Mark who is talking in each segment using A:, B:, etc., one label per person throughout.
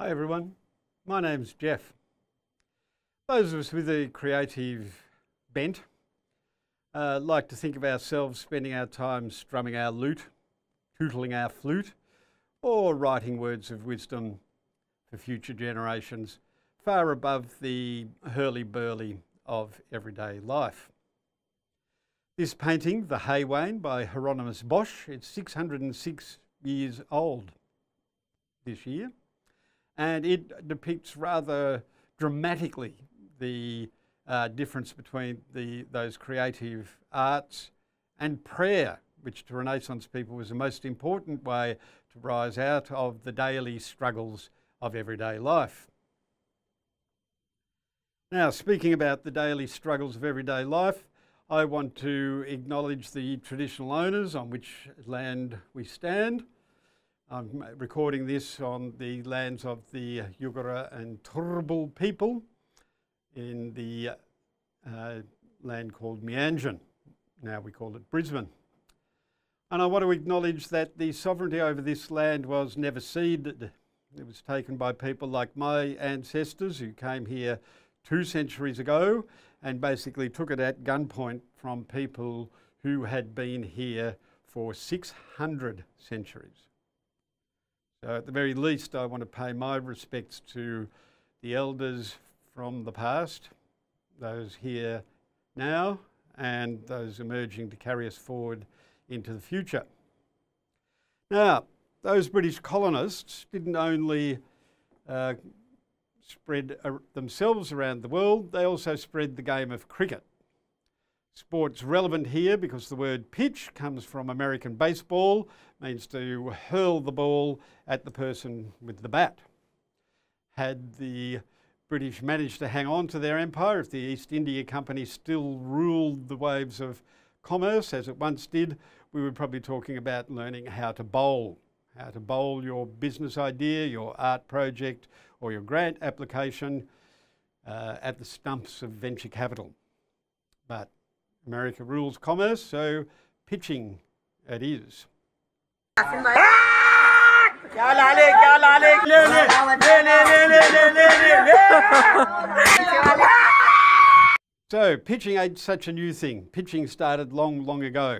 A: Hi everyone, my name's Geoff. Those of us with a creative bent like to think of ourselves spending our time strumming our lute, tootling our flute, or writing words of wisdom for future generations, far above the hurly-burly of everyday life. This painting, The Hay Wain by Hieronymus Bosch, it's 606 years old this year, and it depicts rather dramatically the difference between those creative arts and prayer, which to Renaissance people was the most important way to rise out of the daily struggles of everyday life. Now, speaking about the daily struggles of everyday life, I want to acknowledge the traditional owners on which land we stand. I'm recording this on the lands of the Yugara and Turrbal people in the land called Meanjin. Now we call it Brisbane. And I want to acknowledge that the sovereignty over this land was never ceded. It was taken by people like my ancestors who came here 2 centuries ago and basically took it at gunpoint from people who had been here for 600 centuries. So at the very least, I want to pay my respects to the elders from the past, those here now, and those emerging to carry us forward into the future. Now, those British colonists didn't only spread themselves around the world, they also spread the game of cricket. Sport's relevant here because the word pitch comes from American baseball, means to hurl the ball at the person with the bat. Had the British managed to hang on to their empire, if the East India Company still ruled the waves of commerce as it once did, we were probably talking about learning how to bowl your business idea, your art project, or your grant application at the stumps of venture capital. But America rules commerce, so pitching it is. So pitching ain't such a new thing. Pitching started long ago.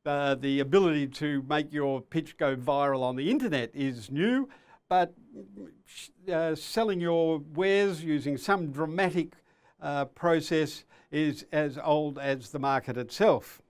A: The ability to make your pitch go viral on the internet is new, but selling your wares using some dramatic process is as old as the market itself.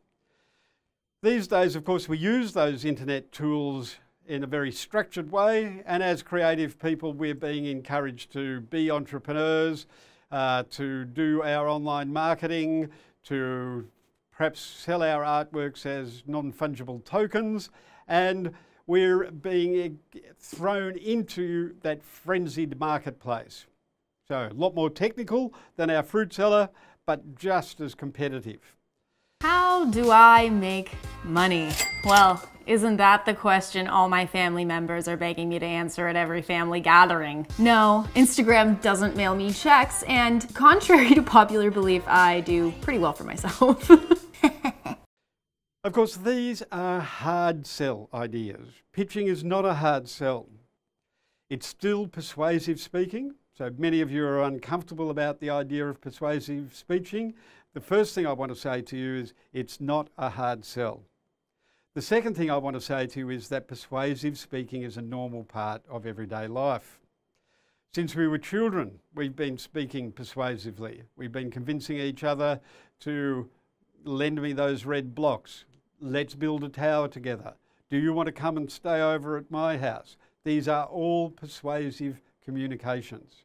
A: These days, of course, we use those internet tools in a very structured way, and as creative people, we're being encouraged to be entrepreneurs, to do our online marketing, to perhaps sell our artworks as non-fungible tokens, and we're being thrown into that frenzied marketplace. So a lot more technical than our fruit seller, but just as competitive.
B: How do I make money? Well, isn't that the question all my family members are begging me to answer at every family gathering? No, Instagram doesn't mail me checks, and contrary to popular belief, I do pretty well for myself.
A: Of course, these are hard sell ideas. Pitching is not a hard sell. It's still persuasive speaking. So many of you are uncomfortable about the idea of persuasive speaking. The first thing I want to say to you is it's not a hard sell. The second thing I want to say to you is that persuasive speaking is a normal part of everyday life. Since we were children, we've been speaking persuasively. We've been convincing each other to lend me those red blocks. Let's build a tower together. Do you want to come and stay over at my house? These are all persuasive communications.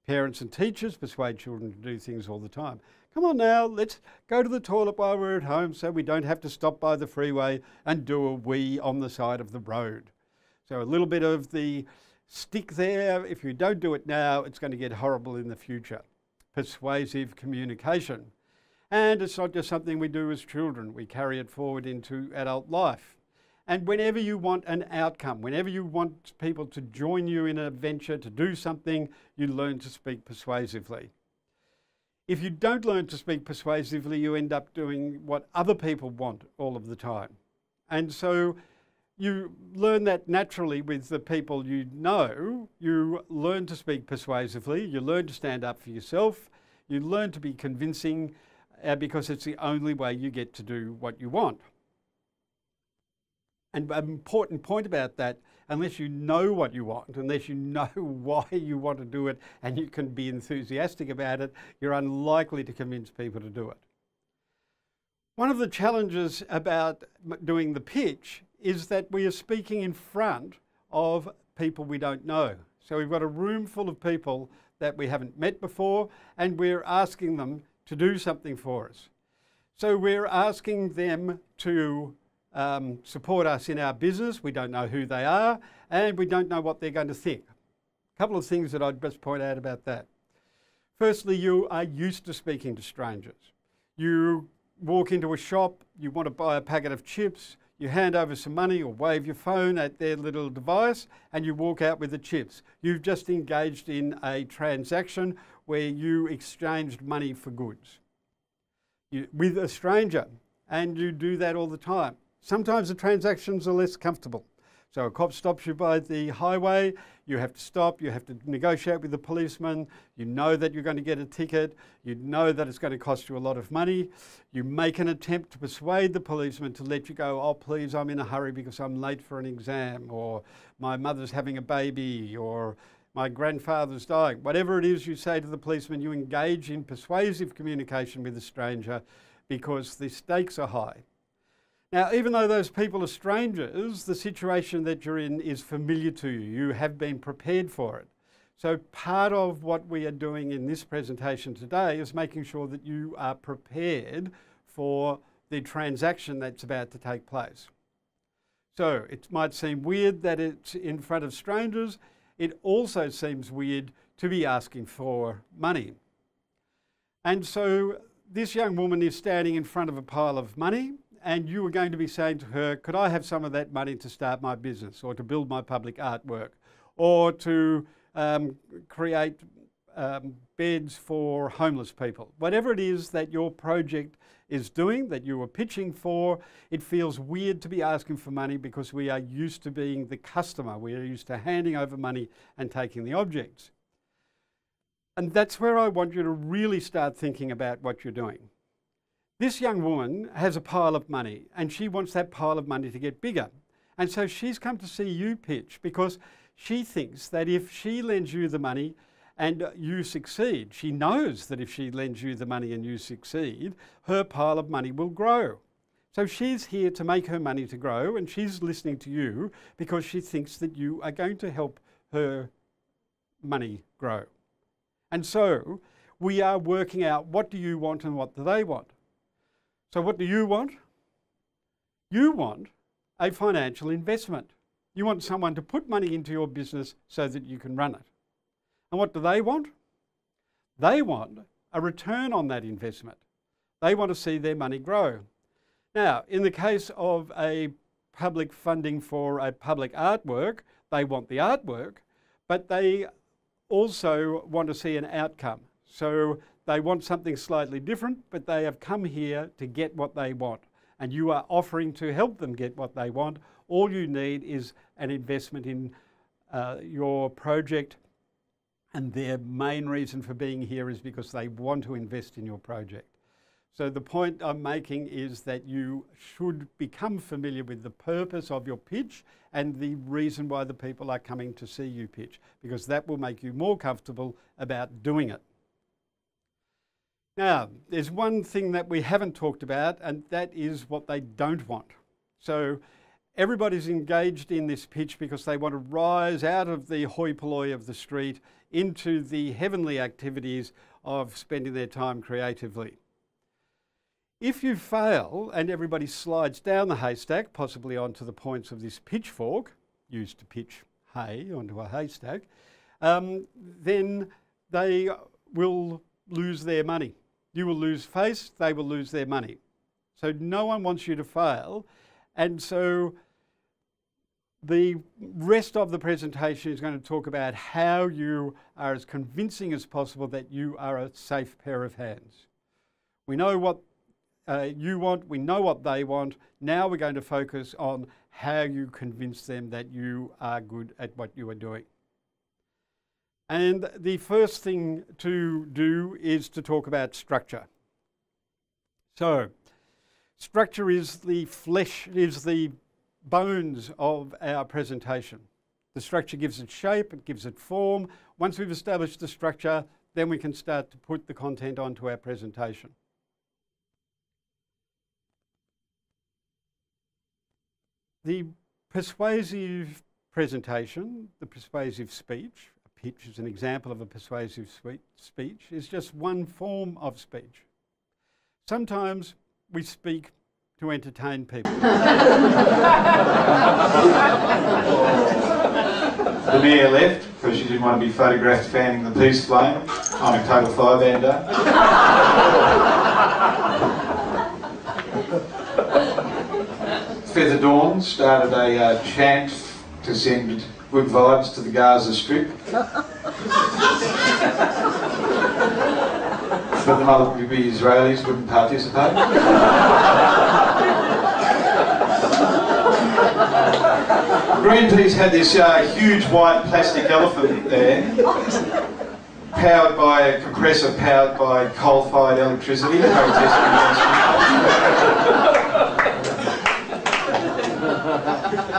A: Parents and teachers persuade children to do things all the time. Come on now, let's go to the toilet while we're at home so we don't have to stop by the freeway and do a wee on the side of the road. So a little bit of the stick there. If you don't do it now, it's going to get horrible in the future. Persuasive communication. And it's not just something we do as children. We carry it forward into adult life. And whenever you want an outcome, whenever you want people to join you in a venture, to do something, you learn to speak persuasively. If you don't learn to speak persuasively, you end up doing what other people want all of the time. And so you learn that naturally with the people you know. You learn to speak persuasively, you learn to stand up for yourself, you learn to be convincing because it's the only way you get to do what you want. And an important point about that, unless you know what you want, unless you know why you want to do it and you can be enthusiastic about it, you're unlikely to convince people to do it. One of the challenges about doing the pitch is that we are speaking in front of people we don't know. So we've got a room full of people that we haven't met before, and we're asking them to do something for us. So we're asking them to support us in our business. We don't know who they are, and we don't know what they're going to think. A couple of things that I'd just point out about that. Firstly, you are used to speaking to strangers. You walk into a shop, you want to buy a packet of chips, you hand over some money or wave your phone at their little device and you walk out with the chips. You've just engaged in a transaction where you exchanged money for goods with a stranger, and you do that all the time. Sometimes the transactions are less comfortable. So a cop stops you by the highway, you have to stop, you have to negotiate with the policeman, you know that you're going to get a ticket, you know that it's going to cost you a lot of money, you make an attempt to persuade the policeman to let you go, oh please, I'm in a hurry because I'm late for an exam, or my mother's having a baby, or my grandfather's dying. Whatever it is you say to the policeman, you engage in persuasive communication with the stranger because the stakes are high. Now, even though those people are strangers, the situation that you're in is familiar to you. You have been prepared for it. So part of what we are doing in this presentation today is making sure that you are prepared for the transaction that's about to take place. So it might seem weird that it's in front of strangers. It also seems weird to be asking for money. And so this young woman is standing in front of a pile of money, and you are going to be saying to her, could I have some of that money to start my business, or to build my public artwork, or to create beds for homeless people? Whatever it is that your project is doing, that you are pitching for, it feels weird to be asking for money because we are used to being the customer. We are used to handing over money and taking the objects. And that's where I want you to really start thinking about what you're doing. This young woman has a pile of money and she wants that pile of money to get bigger. And so she's come to see you pitch because she thinks that if she lends you the money and you succeed, she knows that if she lends you the money and you succeed, her pile of money will grow. So she's here to make her money to grow, and she's listening to you because she thinks that you are going to help her money grow. And so we are working out, what do you want and what do they want? So what do you want? You want a financial investment. You want someone to put money into your business so that you can run it. And what do they want? They want a return on that investment. They want to see their money grow. Now, in the case of a public funding for a public artwork, they want the artwork, but they also want to see an outcome. So they want something slightly different, but they have come here to get what they want. And you are offering to help them get what they want. All you need is an investment in your project. And their main reason for being here is because they want to invest in your project. So the point I'm making is that you should become familiar with the purpose of your pitch and the reason why the people are coming to see you pitch, because that will make you more comfortable about doing it. Now, there's one thing that we haven't talked about, and that is what they don't want. So everybody's engaged in this pitch because they want to rise out of the hoi polloi of the street into the heavenly activities of spending their time creatively. If you fail and everybody slides down the haystack, possibly onto the points of this pitchfork, used to pitch hay onto a haystack, then they will lose their money. You will lose face, they will lose their money. So no one wants you to fail. And so the rest of the presentation is going to talk about how you are as convincing as possible that you are a safe pair of hands. We know what you want, we know what they want. Now we're going to focus on how you convince them that you are good at what you are doing. And the first thing to do is to talk about structure. So, structure is the flesh, is the bones of our presentation. The structure gives it shape, it gives it form. Once we've established the structure, then we can start to put the content onto our presentation. The persuasive presentation, the persuasive speech, a pitch is an example of a persuasive speech, is just one form of speech. Sometimes we speak to entertain people.
C: The mayor left because she didn't want to be photographed fanning the peace flame. I'm a total firebender. Feather Dawn started a chant to send good vibes to the Gaza Strip. But the mother would be Israelis wouldn't participate. Greenpeace had this huge white plastic elephant there, powered by a compressor powered by coal-fired electricity, protesting against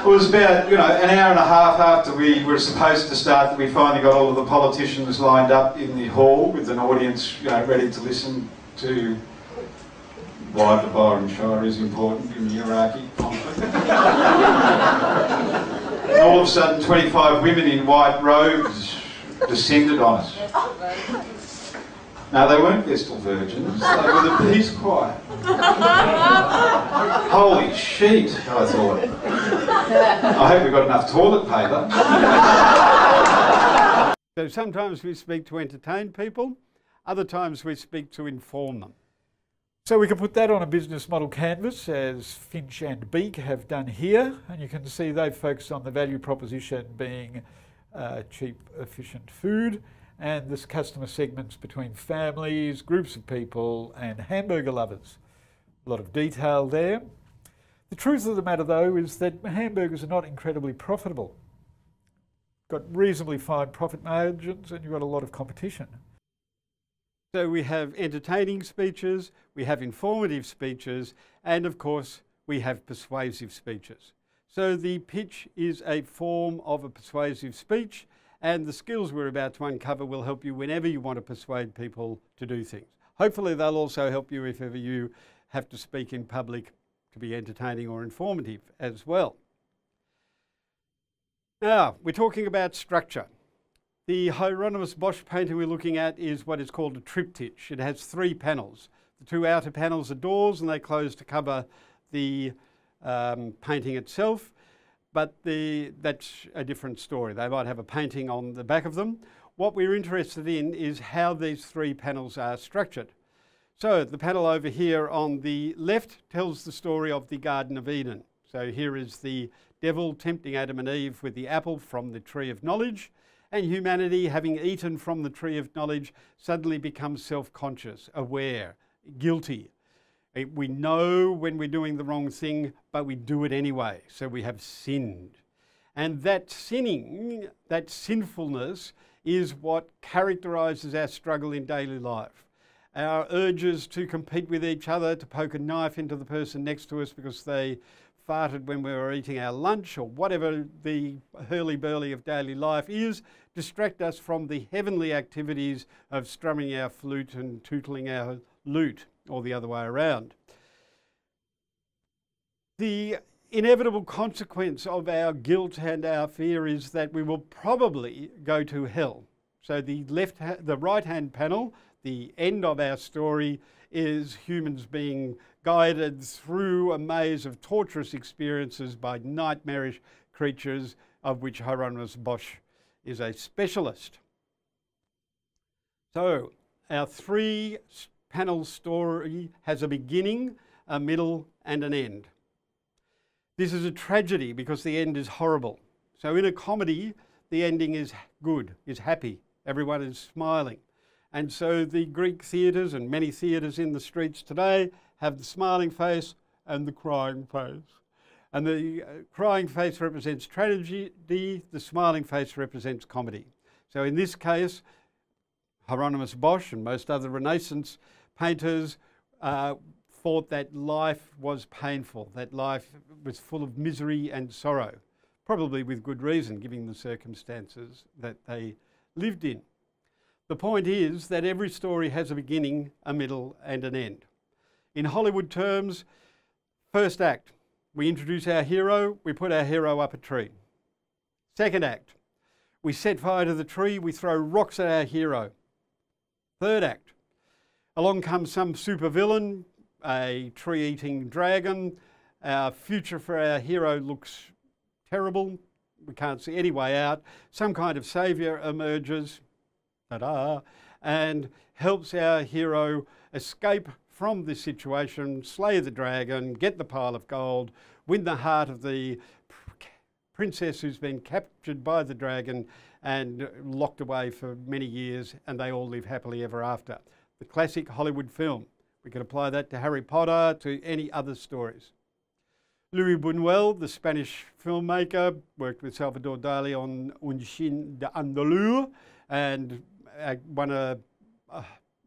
C: it was about, an hour and a half after we were supposed to start that we finally got all of the politicians lined up in the hall with an audience, ready to listen to why the Byron Shire is important in the Iraqi conflict. And all of a sudden, 25 women in white robes descended on us. No, they weren't Vestal Virgins, they were the Peace Choir. Holy shit, I thought. I hope we've got enough toilet paper.
A: So sometimes we speak to entertain people, other times we speak to inform them.
D: So we can put that on a business model canvas, as Finch and Beak have done here, and you can see they've focused on the value proposition being cheap, efficient food, and this customer segments between families, groups of people, and hamburger lovers. A lot of detail there. The truth of the matter, though, is that hamburgers are not incredibly profitable. Got reasonably fine profit margins, and you've got a lot of competition.
A: So we have entertaining speeches, we have informative speeches, and of course we have persuasive speeches. So the pitch is a form of a persuasive speech, and the skills we're about to uncover will help you whenever you want to persuade people to do things. Hopefully they'll also help you if ever you have to speak in public to be entertaining or informative as well. Now, we're talking about structure. The Hieronymus Bosch painting we're looking at is what is called a triptych. It has 3 panels. The 2 outer panels are doors and they close to cover the painting itself, but that's a different story. They might have a painting on the back of them. What we're interested in is how these 3 panels are structured. So the panel over here on the left tells the story of the Garden of Eden. So here is the devil tempting Adam and Eve with the apple from the tree of knowledge, and humanity, having eaten from the tree of knowledge, suddenly becomes self-conscious, aware, guilty. We know when we're doing the wrong thing, but we do it anyway, so we have sinned. And that sinning, that sinfulness, is what characterises our struggle in daily life. Our urges to compete with each other, to poke a knife into the person next to us because they farted when we were eating our lunch, or whatever the hurly-burly of daily life is, distract us from the heavenly activities of strumming our flute and tootling our lute, or the other way around. The inevitable consequence of our guilt and our fear is that we will probably go to hell. So the right-hand panel, the end of our story, is humans being guided through a maze of torturous experiences by nightmarish creatures, of which Hieronymus Bosch is a specialist. So our 3-panel story has a beginning, a middle, and an end. This is a tragedy because the end is horrible. So in a comedy, the ending is good, is happy. Everyone is smiling. And so the Greek theatres and many theatres in the streets today have the smiling face and the crying face. And the crying face represents tragedy, the smiling face represents comedy. So in this case, Hieronymus Bosch and most other Renaissance painters thought that life was painful, that life was full of misery and sorrow, probably with good reason, given the circumstances that they lived in. The point is that every story has a beginning, a middle and an end. In Hollywood terms, first act, we introduce our hero, we put our hero up a tree. Second act, we set fire to the tree, we throw rocks at our hero. Third act, along comes some supervillain, a tree-eating dragon. Our future for our hero looks terrible. We can't see any way out. Some kind of saviour emerges, ta-da, and helps our hero escape from this situation, slay the dragon, get the pile of gold, win the heart of the princess who's been captured by the dragon and locked away for many years, and they all live happily ever after. The classic Hollywood film. We could apply that to Harry Potter, to any other stories. Luis Buñuel, the Spanish filmmaker, worked with Salvador Dali on Un Chien d'Andalou and won an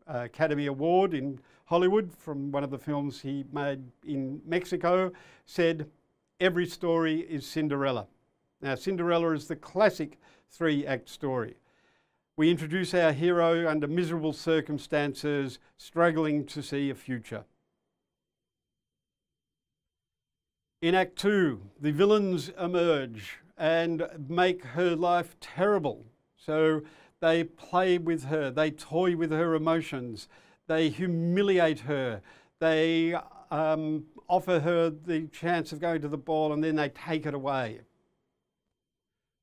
A: Academy Award in Hollywood from one of the films he made in Mexico, said, every story is Cinderella. Now, Cinderella is the classic three-act story. We introduce our hero under miserable circumstances, struggling to see a future. In Act 2, the villains emerge and make her life terrible. So they play with her, they toy with her emotions, they humiliate her, they offer her the chance of going to the ball and then they take it away.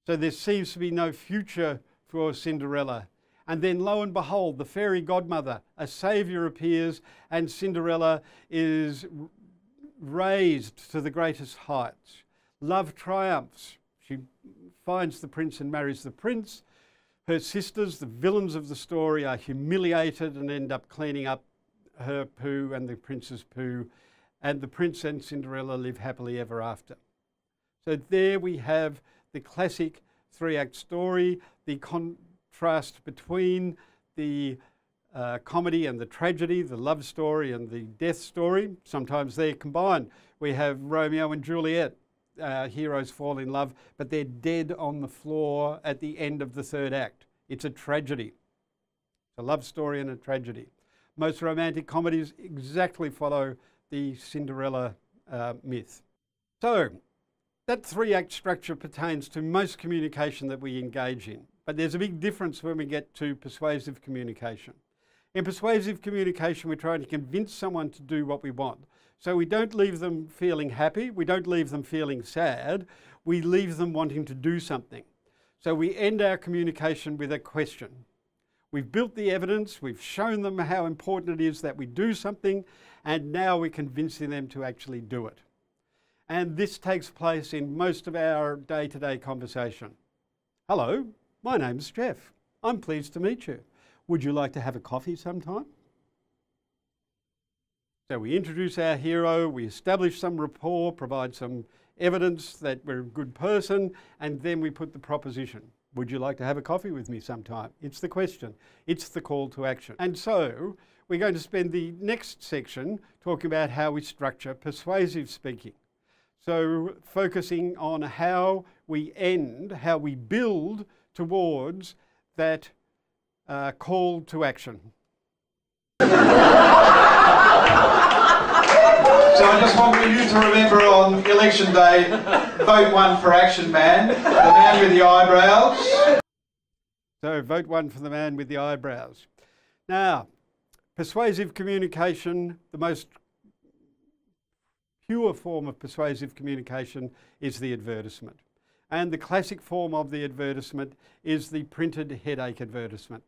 A: So there seems to be no future for Cinderella. And then lo and behold, the fairy godmother, a saviour appears and Cinderella is raised to the greatest heights. Love triumphs. She finds the prince and marries the prince. Her sisters, the villains of the story, are humiliated and end up cleaning up her poo and the prince's poo, and the prince and Cinderella live happily ever after. So there we have the classic three-act story, the contrast between the comedy and the tragedy, the love story and the death story. Sometimes they're combined. We have Romeo and Juliet. Heroes fall in love, but they're dead on the floor at the end of the third act. It's a tragedy. It's a love story and a tragedy. Most romantic comedies exactly follow the Cinderella myth. So that three-act structure pertains to most communication that we engage in, but there's a big difference when we get to persuasive communication. In persuasive communication, we're trying to convince someone to do what we want. So we don't leave them feeling happy, we don't leave them feeling sad, we leave them wanting to do something. So we end our communication with a question. We've built the evidence, we've shown them how important it is that we do something, and now we're convincing them to actually do it. And this takes place in most of our day-to-day conversation. Hello, my name's Geoff. I'm pleased to meet you. Would you like to have a coffee sometime? So we introduce our hero, we establish some rapport, provide some evidence that we're a good person, and then we put the proposition. Would you like to have a coffee with me sometime? It's the question. It's the call to action. And so we're going to spend the next section talking about how we structure persuasive speaking. So focusing on how we end, how we build towards that call to action.
C: So I just want you to remember on election day, vote one for Action Man, the man with the eyebrows.
A: So vote one for the man with the eyebrows. Now, persuasive communication, the most pure form of persuasive communication is the advertisement. And the classic form of the advertisement is the printed headache advertisement.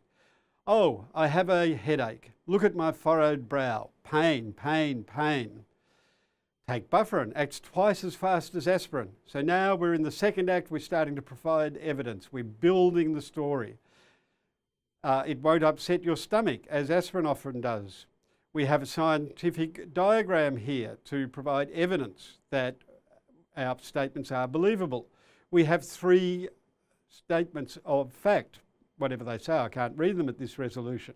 A: Oh, I have a headache. Look at my furrowed brow. Pain, pain, pain. Take bufferin, acts twice as fast as aspirin. So now we're in the second act, we're starting to provide evidence. We're building the story. It won't upset your stomach, as aspirin often does. We have a scientific diagram here to provide evidence that our statements are believable. We have 3 statements of fact, whatever they say. I can't read them at this resolution.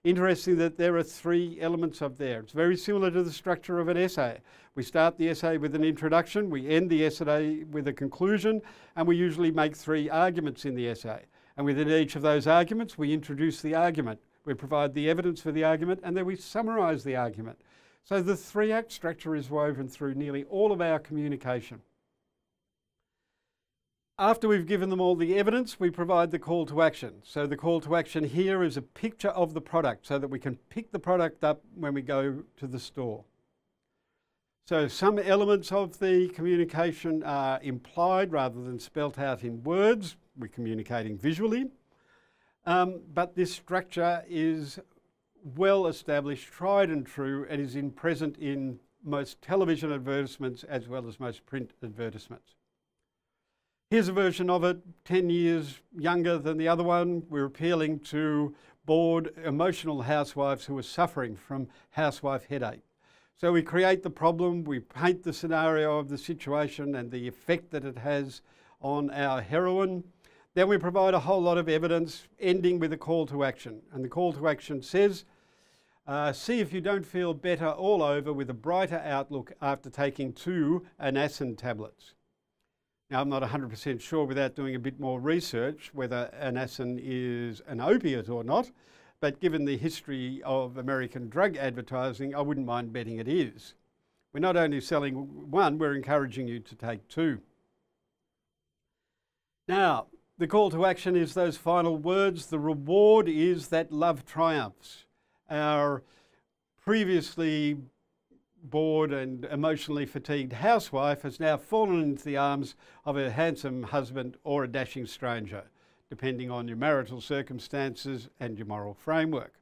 A: Interesting that there are 3 elements of there. It's very similar to the structure of an essay. We start the essay with an introduction, we end the essay with a conclusion, and we usually make 3 arguments in the essay. And within each of those arguments, we introduce the argument. We provide the evidence for the argument, and then we summarise the argument. So the 3-act structure is woven through nearly all of our communication. After we've given them all the evidence, we provide the call to action. So the call to action here is a picture of the product so that we can pick the product up when we go to the store. So some elements of the communication are implied rather than spelt out in words. We're communicating visually. But this structure is well established, tried and true, and is present in most television advertisements as well as most print advertisements. Here's a version of it, 10 years younger than the other one. We're appealing to bored, emotional housewives who are suffering from housewife headache. So we create the problem, we paint the scenario of the situation and the effect that it has on our heroine. Then we provide a whole lot of evidence, ending with a call to action. And the call to action says, see if you don't feel better all over with a brighter outlook after taking 2 Anacin tablets. Now, I'm not 100% sure without doing a bit more research whether Anacin is an opiate or not, but given the history of American drug advertising, I wouldn't mind betting it is. We're not only selling 1, we're encouraging you to take 2. Now, the call to action is those final words. The reward is that love triumphs. Our previously bored and emotionally fatigued housewife has now fallen into the arms of her handsome husband or a dashing stranger, depending on your marital circumstances and your moral framework.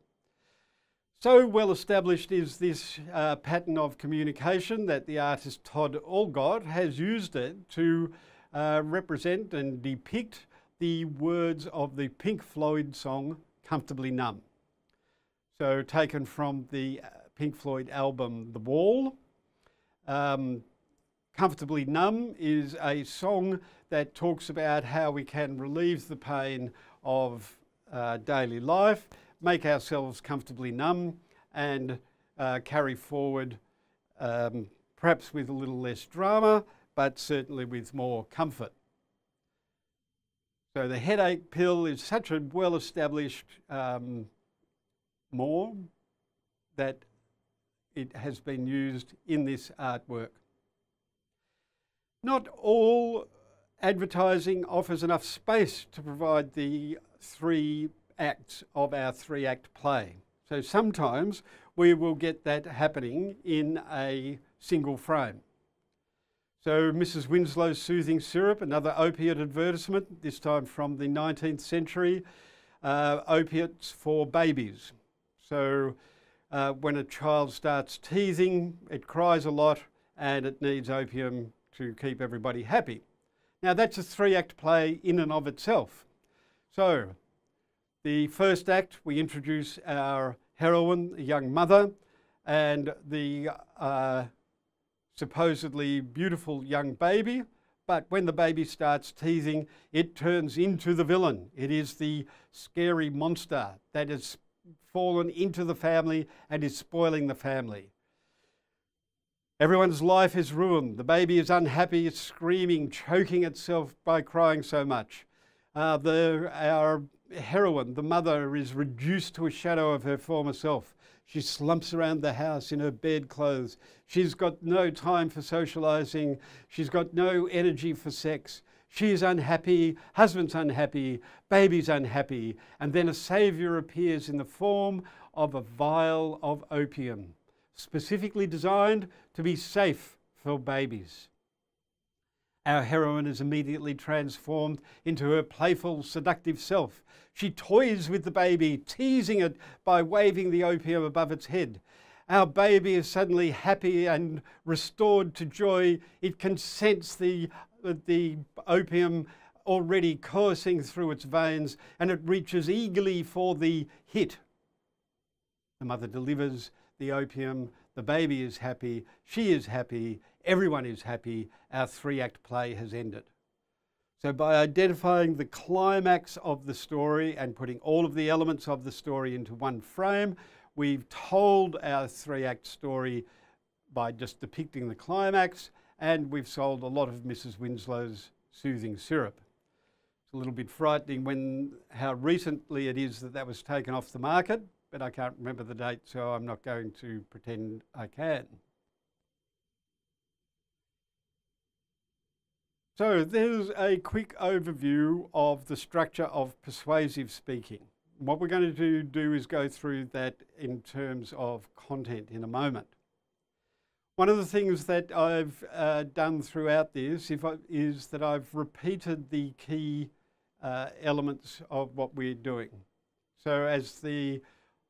A: So well established is this pattern of communication that the artist Todd Algott has used it to represent and depict the words of the Pink Floyd song Comfortably Numb. So taken from the Pink Floyd album The Wall. Comfortably Numb is a song that talks about how we can relieve the pain of daily life, make ourselves comfortably numb and carry forward perhaps with a little less drama, but certainly with more comfort. So the headache pill is such a well-established more that it has been used in this artwork. Not all advertising offers enough space to provide the 3 acts of our 3-act play. So sometimes we will get that happening in a single frame. So Mrs. Winslow's Soothing Syrup, another opiate advertisement, this time from the 19th century, opiates for babies. So when a child starts teething, it cries a lot and it needs opium to keep everybody happy. Now that's a 3-act play in and of itself. So the first act, we introduce our heroine, a young mother, and the supposedly beautiful young baby, but when the baby starts teething, it turns into the villain. It is the scary monster that has fallen into the family and is spoiling the family. Everyone's life is ruined. The baby is unhappy, it's screaming, choking itself by crying so much. Our heroine, the mother, is reduced to a shadow of her former self. She slumps around the house in her bedclothes. She's got no time for socialising. She's got no energy for sex. She's unhappy, husband's unhappy, baby's unhappy, and then a saviour appears in the form of a vial of opium, specifically designed to be safe for babies. Our heroine is immediately transformed into her playful, seductive self. She toys with the baby, teasing it by waving the opium above its head. Our baby is suddenly happy and restored to joy. It can sense the opium already coursing through its veins, and it reaches eagerly for the hit. The mother delivers the opium, the baby is happy, she is happy, everyone is happy, our 3-act play has ended. So by identifying the climax of the story and putting all of the elements of the story into one frame, we've told our 3-act story by just depicting the climax, and we've sold a lot of Mrs. Winslow's soothing syrup. It's a little bit frightening how recently it is that was taken off the market, but I can't remember the date, so I'm not going to pretend I can. So there's a quick overview of the structure of persuasive speaking. What we're going to do is go through that in terms of content in a moment. One of the things that I've done throughout this is that I've repeated the key elements of what we're doing. So as the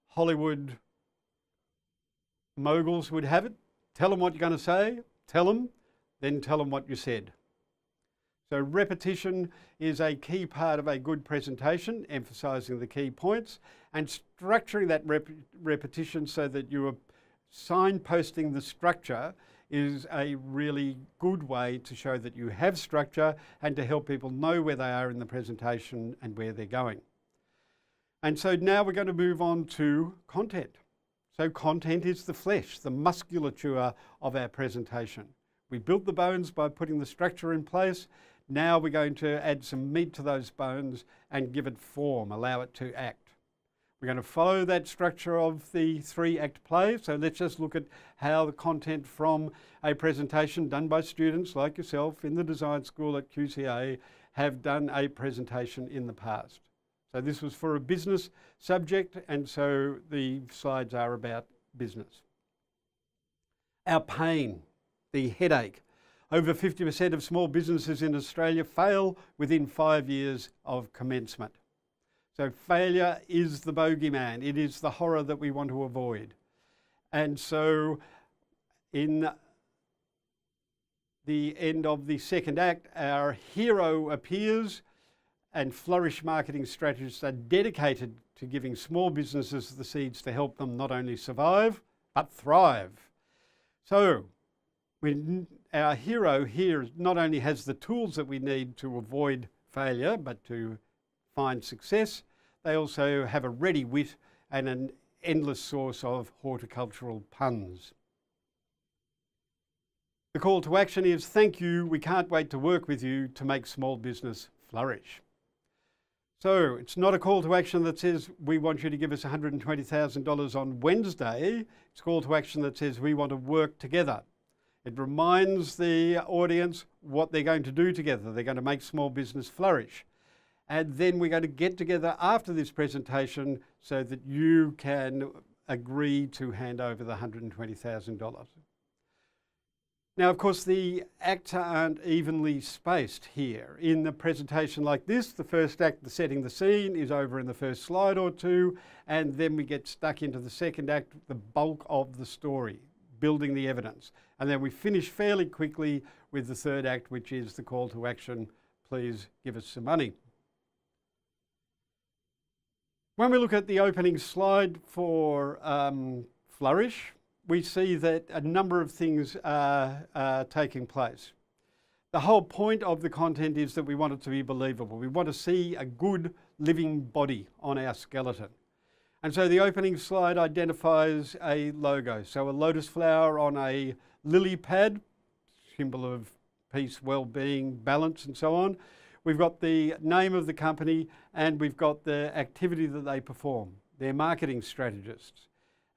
A: Hollywood moguls would have it, tell them what you're going to say, tell them, then tell them what you said. So repetition is a key part of a good presentation, emphasising the key points and structuring that repetition so that you are signposting the structure is a really good way to show that you have structure and to help people know where they are in the presentation and where they're going. And so now we're going to move on to content. So content is the flesh, the musculature of our presentation. We built the bones by putting the structure in place. Now we're going to add some meat to those bones and give it form, allow it to act. We're going to follow that structure of the 3-act play. So let's just look at how the content from a presentation done by students like yourself in the design school at QCA have done a presentation in the past. So this was for a business subject, and so the slides are about business. Our pain, the headache. Over 50% of small businesses in Australia fail within 5 years of commencement. So failure is the bogeyman. It is the horror that we want to avoid. And so in the end of the 2nd act, our hero appears, and Flourish marketing strategists are dedicated to giving small businesses the seeds to help them not only survive, but thrive. So our hero here not only has the tools that we need to avoid failure, but to find success, they also have a ready wit and an endless source of horticultural puns. The call to action is, thank you, we can't wait to work with you to make small business flourish. So it's not a call to action that says we want you to give us $120,000 on Wednesday. It's a call to action that says we want to work together. It reminds the audience what they're going to do together. They're going to make small business flourish. And then we're going to get together after this presentation so that you can agree to hand over the $120,000. Now, of course, the acts aren't evenly spaced here. In a presentation like this, the 1st act, the setting the scene, is over in the first slide or two, and then we get stuck into the 2nd act, the bulk of the story, building the evidence. And then we finish fairly quickly with the 3rd act, which is the call to action, please give us some money. When we look at the opening slide for Flourish, we see that a number of things are taking place. The whole point of the content is that we want it to be believable. We want to see a good living body on our skeleton. And so the opening slide identifies a logo. So a lotus flower on a lily pad, symbol of peace, well-being, balance and so on. We've got the name of the company and we've got the activity that they perform. They're marketing strategists.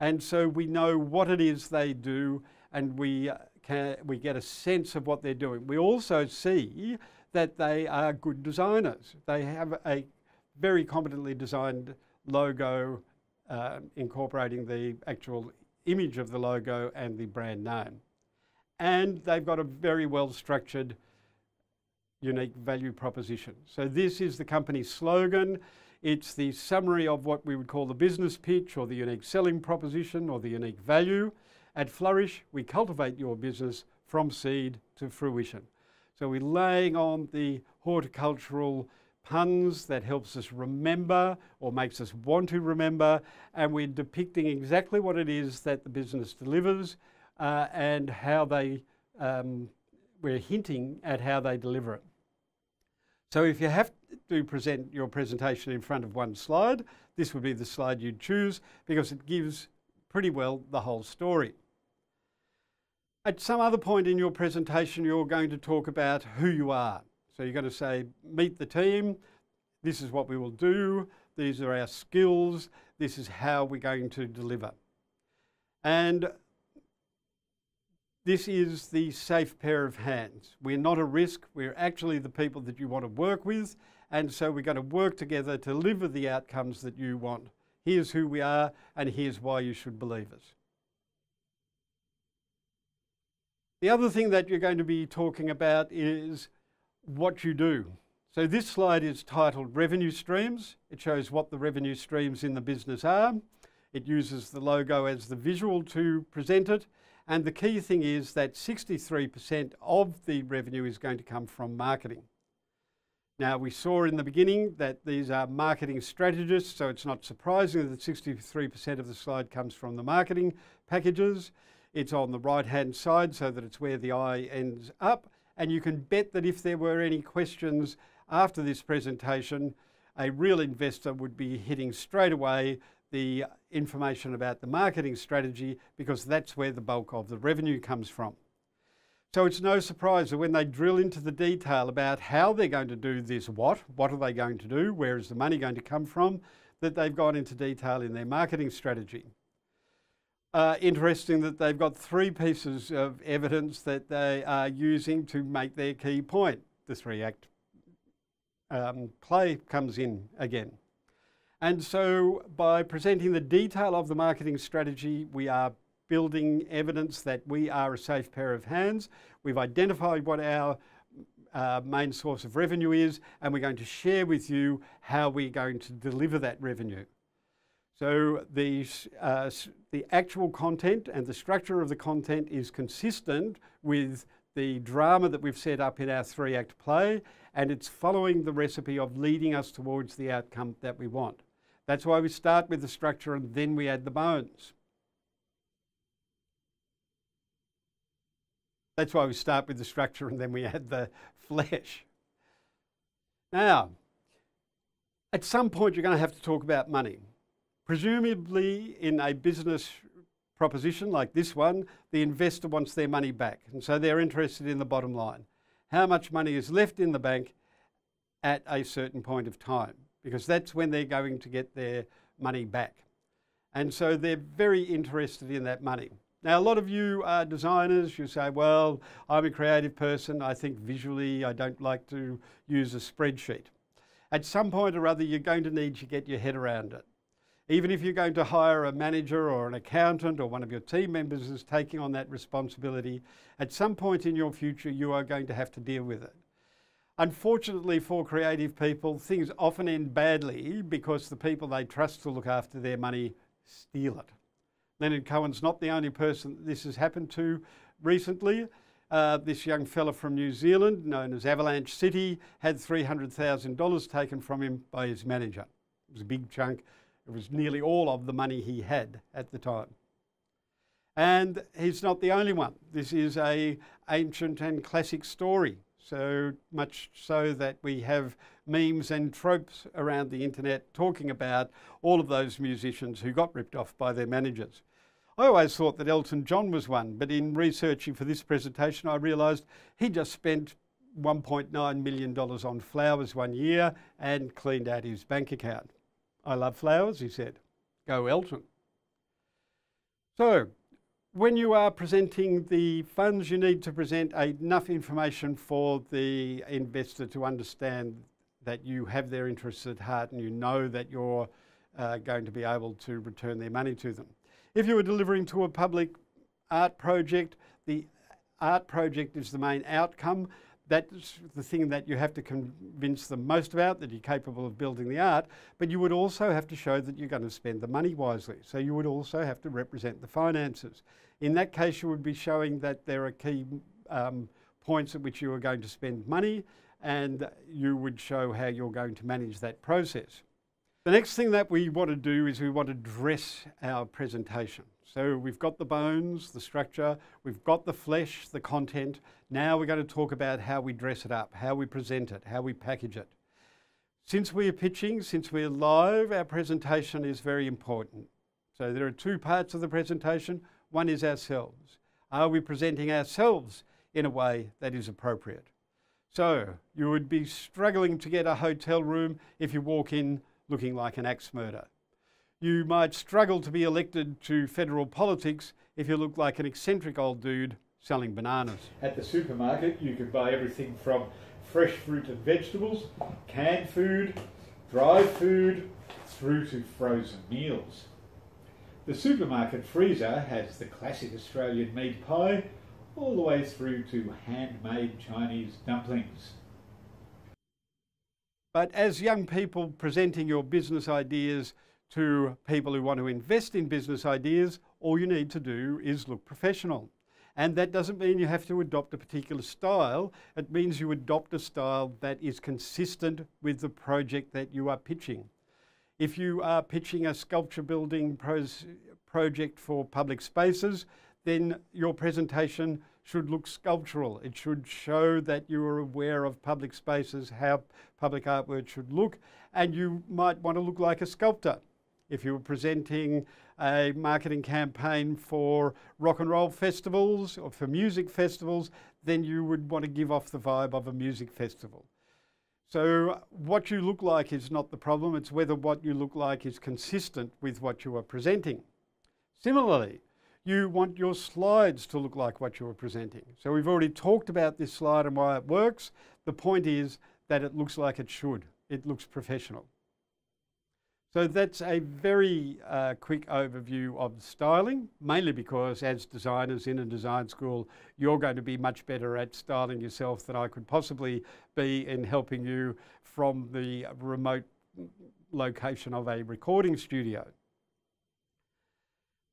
A: And so we know what it is they do and we get a sense of what they're doing. We also see that they are good designers. They have a very competently designed logo incorporating the actual image of the logo and the brand name. And they've got a very well structured unique value proposition. So this is the company's slogan. It's the summary of what we would call the business pitch or the unique selling proposition or the unique value. At Flourish, we cultivate your business from seed to fruition. So we're laying on the horticultural puns that helps us remember or makes us want to remember, and we're depicting exactly what it is that the business delivers and how they, we're hinting at how they deliver it. So if you have to present your presentation in front of one slide, this would be the slide you'd choose because it gives pretty well the whole story. At some other point in your presentation, you're going to talk about who you are. So you're going to say, meet the team, this is what we will do, these are our skills, this is how we're going to deliver. And this is the safe pair of hands. We're not a risk, we're actually the people that you want to work with, and so we're going to work together to deliver the outcomes that you want. Here's who we are, and here's why you should believe us. The other thing that you're going to be talking about is what you do. So this slide is titled Revenue Streams. It shows what the revenue streams in the business are. It uses the logo as the visual to present it. And the key thing is that 63% of the revenue is going to come from marketing. Now, we saw in the beginning that these are marketing strategists, so it's not surprising that 63% of the slide comes from the marketing packages. It's on the right-hand side so that it's where the eye ends up. And you can bet that if there were any questions after this presentation, a real investor would be hitting straight away the information about the marketing strategy because that's where the bulk of the revenue comes from. So it's no surprise that when they drill into the detail about how they're going to do this what are they going to do, where is the money going to come from, that they've gone into detail in their marketing strategy. Interesting that they've got 3 pieces of evidence that they are using to make their key point. The 3-act play comes in again. And so by presenting the detail of the marketing strategy, we are building evidence that we are a safe pair of hands. We've identified what our main source of revenue is, and we're going to share with you how we're going to deliver that revenue. So the actual content and the structure of the content is consistent with the drama that we've set up in our 3-act play, and it's following the recipe of leading us towards the outcome that we want. That's why we start with the structure and then we add the bones. That's why we start with the structure and then we add the flesh. Now, at some point you're going to have to talk about money. Presumably in a business proposition like this one, the investor wants their money back. And so they're interested in the bottom line. How much money is left in the bank at a certain point of time? Because that's when they're going to get their money back. And so they're very interested in that money. Now, a lot of you are designers. You say, well, I'm a creative person. I think visually. I don't like to use a spreadsheet. At some point or other, you're going to need to get your head around it. Even if you're going to hire a manager or an accountant or one of your team members is taking on that responsibility, at some point in your future, you are going to have to deal with it. Unfortunately for creative people, things often end badly because the people they trust to look after their money steal it. Leonard Cohen's not the only person this has happened to recently. This young fella from New Zealand, known as Avalanche City, had $300,000 taken from him by his manager. It was a big chunk. It was nearly all of the money he had at the time. And he's not the only one. This is an ancient and classic story, so much so that we have memes and tropes around the internet talking about all of those musicians who got ripped off by their managers. I always thought that Elton John was one, but in researching for this presentation, I realised he just spent $1.9 million on flowers one year and cleaned out his bank account. I love flowers, he said. Go Elton. So, when you are presenting the funds, you need to present enough information for the investor to understand that you have their interests at heart and you know that you're going to be able to return their money to them. If you were delivering to a public art project, the art project is the main outcome. That's the thing that you have to convince them most about, that you're capable of building the art, but you would also have to show that you're going to spend the money wisely. So you would also have to represent the finances. In that case, you would be showing that there are key points at which you are going to spend money, and you would show how you're going to manage that process. The next thing that we want to do is we want to dress our presentation. So we've got the bones, the structure, we've got the flesh, the content. Now we're going to talk about how we dress it up, how we present it, how we package it. Since we are pitching, since we're live, our presentation is very important. So there are two parts of the presentation. One is ourselves. Are we presenting ourselves in a way that is appropriate? So you would be struggling to get a hotel room if you walk in looking like an axe murderer. You might struggle to be elected to federal politics if you look like an eccentric old dude selling bananas.
D: At the supermarket, you could buy everything from fresh fruit and vegetables, canned food, dry food, through to frozen meals. The supermarket freezer has the classic Australian meat pie, all the way through to handmade Chinese dumplings.
A: But as young people presenting your business ideas to people who want to invest in business ideas, all you need to do is look professional. And that doesn't mean you have to adopt a particular style. It means you adopt a style that is consistent with the project that you are pitching. If you are pitching a sculpture building project for public spaces, then your presentation should look sculptural. It should show that you are aware of public spaces, how public artwork should look, and you might want to look like a sculptor. If you were presenting a marketing campaign for rock and roll festivals or for music festivals, then you would want to give off the vibe of a music festival. So what you look like is not the problem, it's whether what you look like is consistent with what you are presenting. Similarly, you want your slides to look like what you are presenting. So we've already talked about this slide and why it works. The point is that it looks like it should. It looks professional. So that's a very quick overview of styling, mainly because as designers in a design school, you're going to be much better at styling yourself than I could possibly be in helping you from the remote location of a recording studio.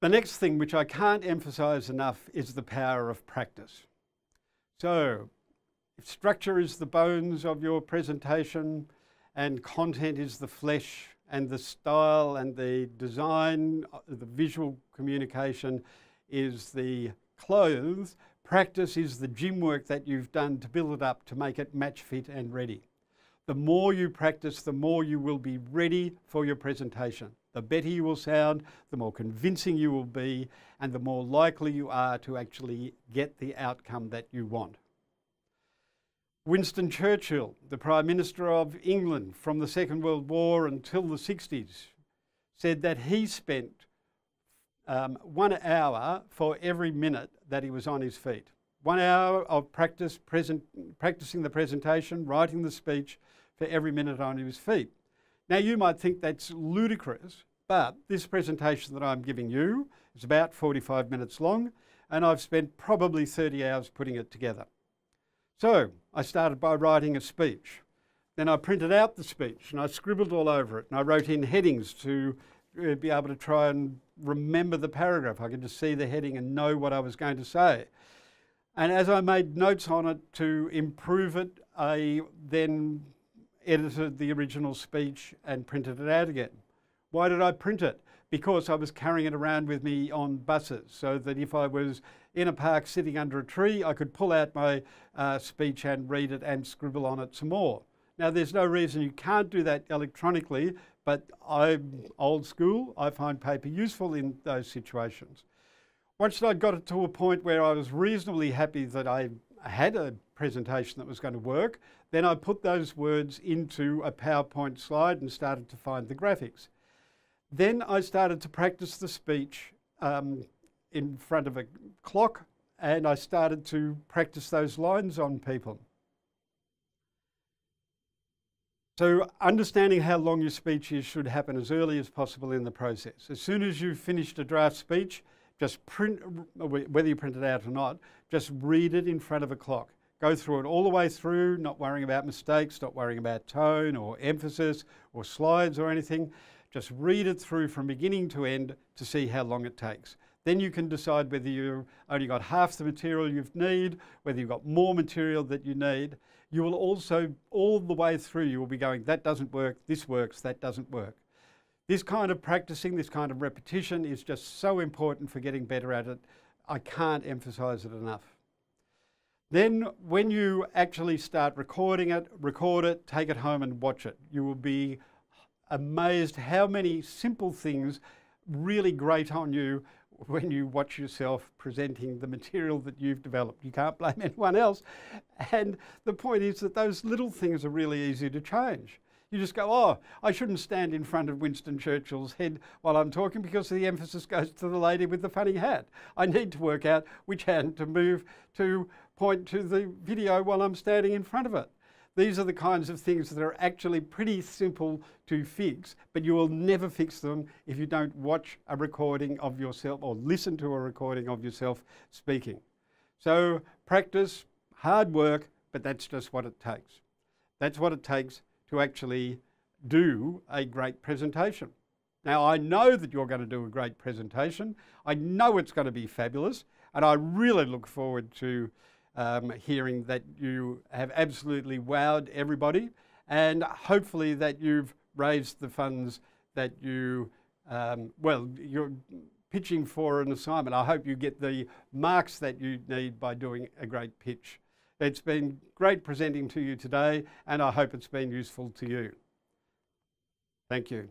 A: The next thing, which I can't emphasize enough, is the power of practice. So if structure is the bones of your presentation and content is the flesh, and the style and the design, the visual communication is the clothes, practice is the gym work that you've done to build it up to make it match fit and ready. The more you practice, the more you will be ready for your presentation. The better you will sound, the more convincing you will be, and the more likely you are to actually get the outcome that you want. Winston Churchill, the Prime Minister of England from the Second World War until the 60s, said that he spent 1 hour for every minute that he was on his feet. 1 hour of practicing the presentation, writing the speech for every minute on his feet. Now you might think that's ludicrous, but this presentation that I'm giving you is about 45 minutes long, and I've spent probably 30 hours putting it together. So I started by writing a speech. Then I printed out the speech and I scribbled all over it and I wrote in headings to be able to try and remember the paragraph. I could just see the heading and know what I was going to say. And as I made notes on it to improve it, I then edited the original speech and printed it out again. Why did I print it? Because I was carrying it around with me on buses, so that if I was in a park sitting under a tree, I could pull out my speech and read it and scribble on it some more. Now, there's no reason you can't do that electronically, but I'm old school. I find paper useful in those situations. Once I got it to a point where I was reasonably happy that I had a presentation that was going to work, then I put those words into a PowerPoint slide and started to find the graphics. Then I started to practice the speech in front of a clock, and I started to practice those lines on people. So understanding how long your speech is should happen as early as possible in the process. As soon as you've finished a draft speech, just print, whether you print it out or not, just read it in front of a clock. Go through it all the way through, not worrying about mistakes, not worrying about tone or emphasis or slides or anything. Just read it through from beginning to end to see how long it takes. Then you can decide whether you've only got half the material you need, whether you've got more material that you need. You will also, all the way through, you will be going, that doesn't work, this works, that doesn't work. This kind of practicing, this kind of repetition is just so important for getting better at it. I can't emphasise it enough. Then when you actually start recording it, record it, take it home and watch it. You will be amazed how many simple things really grate on you when you watch yourself presenting the material that you've developed. You can't blame anyone else. And the point is that those little things are really easy to change. You just go, oh, I shouldn't stand in front of Winston Churchill's head while I'm talking because the emphasis goes to the lady with the funny hat. I need to work out which hand to move to point to the video while I'm standing in front of it. These are the kinds of things that are actually pretty simple to fix, but you will never fix them if you don't watch a recording of yourself or listen to a recording of yourself speaking. So practice, hard work, but that's just what it takes. That's what it takes to actually do a great presentation. Now, I know that you're going to do a great presentation. I know it's going to be fabulous, and I really look forward to hearing that you have absolutely wowed everybody, and hopefully that you've raised the funds that you, well, you're pitching for an assignment. I hope you get the marks that you need by doing a great pitch. It's been great presenting to you today, and I hope it's been useful to you. Thank you.